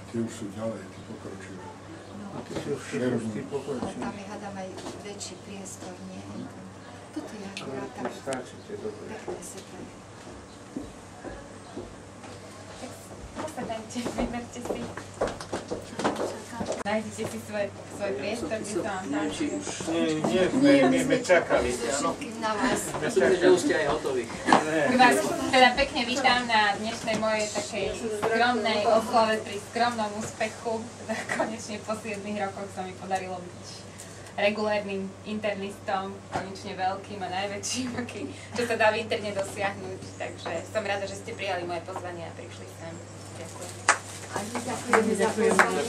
Tie už sú ďalej, tí pokročili. Ale tam je, hádam, aj väčší priestor, nie? Toto je akurát tak pekné sepané. Tak posadajte, vyberte si. Nájdete si svoj priestor, kde sa vám páči. Nie, my čakali. Na vás. Myslím, že už ste aj hotoví. Vás teda pekne vítam na dnešnej mojej takej skromnej oslave pri skromnom úspechu. Teda konečne po 7 rokoch sa mi podarilo byť regulérnym internistom, konečne veľkým a najväčším, čo sa dá v interne dosiahnuť. Takže som rada, že ste prijali moje pozvanie a prišli sem. Ďakujem. A my ďakujeme za pozvanie.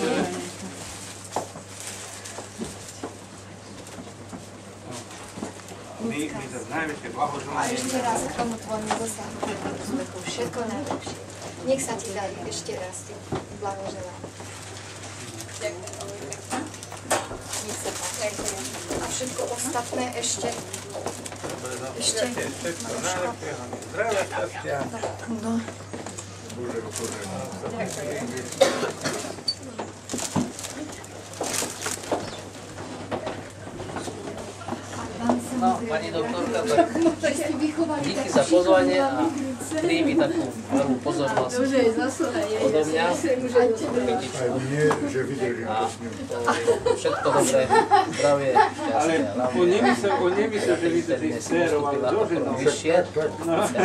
My za najväčšie blahoželanie. A ešte raz k tomu tvojmu dosiahnutému úspechu. Všetko najlepšie. Nech sa ti darí ešte raz. Blahoželám. Ďakujem. Nech sa páči. A všetko ostatné ešte. Všetko najlepšieho. Zdravia, šťastia. No. Bože, požehnaj. Ďakujem. No, pani doktorka, tak díky za pozvanie a príjmi takú veľkú pozornosť odo mňa. Aj mne, že vydržím to s ním. Všetko dobré, zdravie, šťastie a hlavne. On nemyslel, že vy ste tých sférov, ale doženou. Vyššie, ja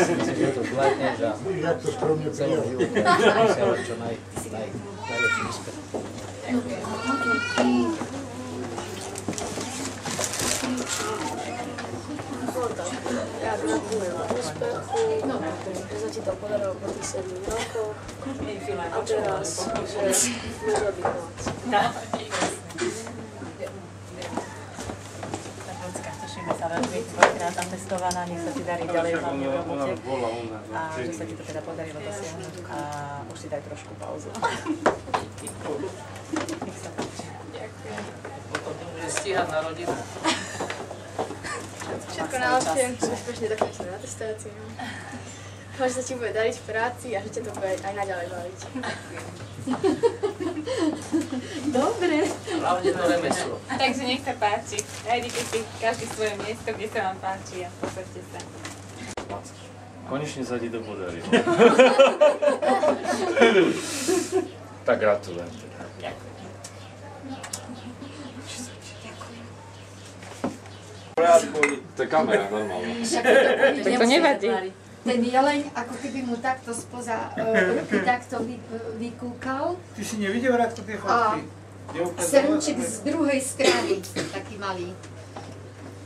si myslím, že to zvládneš a Jak to skromne celú prijal. život dosiahnuť čo najlepší úspech. Ja gratulujem úspechu, že sa ti to podarilo po tých 7 rokoch a teraz, že môže byť moc. Tešíme sa veľmi, dvojkrát atestovaná, nech sa ti darí ďalej hlavne v robote a že sa ti to teda podarilo dosiahnuť a už si daj trošku pauzu. Nech sa páči. Ďakujem. Potom to bude stíhať na rodinu. Všetko najlepšie, úspešne dokončené atestáciu. Dúfam, že sa ti bude dariť v práci a že ťa to bude aj naďalej baviť. Dobre. Hlavne to remeslo. Takže nech sa páči. Nájdete si každý svoje miesto, kde sa vám páči a posaďte sa. Konečne sa ti to podarilo. Tak gratulujem. Ďakujem. To je kamera, normálne. Tak to nevadí. Ten jeleň, ako keby mu takto spoza ruky takto vykúkal. Ty si nevidel rád tie fotky? Srnček z druhej strany, taký malý.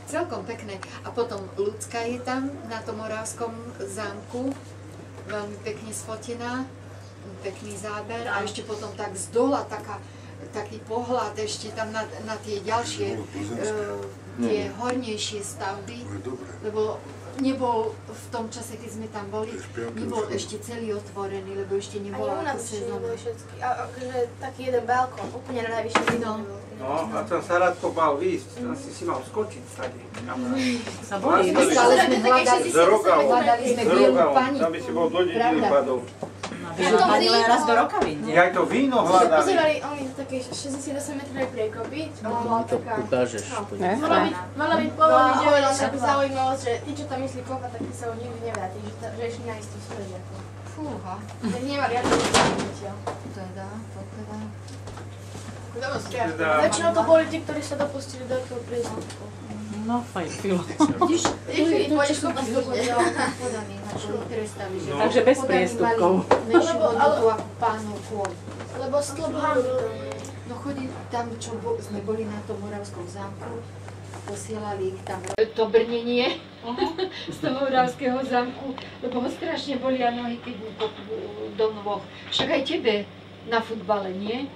Celkom pekné. A potom ľudská je tam na tom Moravskom zámku, veľmi pekne sfotená, pekný záber a ešte potom tak z dola taký pohľad ešte tam na tie ďalšie, tie hornejšie stavby, lebo nebol v tom čase, keď sme tam boli, nebol ešte celý otvorený, lebo ešte nebola ako sezóna. Akože taký jeden balkón, úplne na najvyššej výdone. No, a tam sa Radko bal výjsť, tam si mal skočiť stade. Sa bojí. Ale sme hľadali sme bielu pani. Tam by si bol do dediny padol. Biela pani len raz do roka vidie. Ja aj to víno hľadali. Pozerali, oni také 68 metrové priekopy, ona To taká... ukážeš. Mala byť povolený, že takú zaujímavosť, že tí, čo tam myslí kopa, tak tí sa už nikdy nevráti, že išli na istú smrť. Fúha, Tak nemá riadne zaujímateľ. teda. Väčšinou to boli tí, ktorí sa dopustili do toho priestupku. No, fajn, filo. Pôjdeš kopa z toho. Takže bez priestupkov. Menšiu hodnotu ako pánov kôň. Lebo sklop hamby to nie je. No chodí tam, čo sme boli na tom Moravskom zámku, posielali ich tam to brnenie z toho Moravského zámku, lebo ho strašne bolia nohy, keď mu do nôh. Však aj tebe na futbale, nie?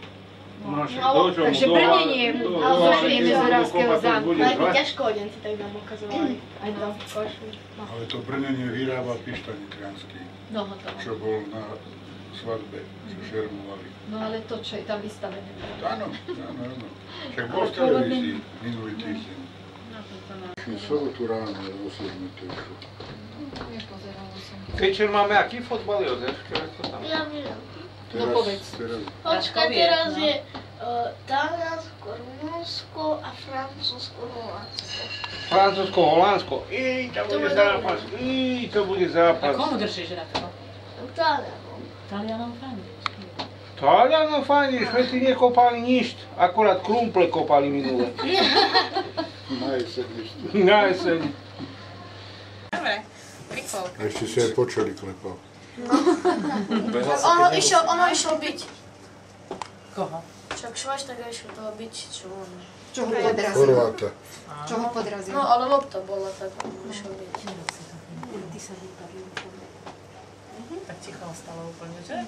No, Takže brnenie z Moravského zámku. Aj tí ťažkohodenci tak nám ukazovali. Aj to v košu. Ale to brnenie vyrába Pišta Nitriansky, No to. čo bol na svadbe, čo šermovali. No ale to, čo je tam vystavené. Áno. Však bol v televízii minulý týždeň. V sobotu ráno o 7. to išlo. Večer máme aký fotbal, Jozef? Čo tam? Ja viem. No povedz. Počkaj, teraz je Taliansko, Rumunsko a Francúzsko, Holandsko. Francúzsko, Holandsko. To bude zápas. A komu držíš radko? Talianom. Talianom fajn. Talianom fajne, Šveci nekopali nič, akorát krumple kopali minule. Na jeseň ešte. Na jeseň. Dobre, rýchlo. A ešte si aj počali klepal. Ono išlo byť. Koho? Však Švaštaga išlo toho byť, čo on. Čo ho podrazil? Chorváta. Čo ho podrazil? No ale lopta bola, tak on išlo byť. Tak ticho ostalo úplne, že?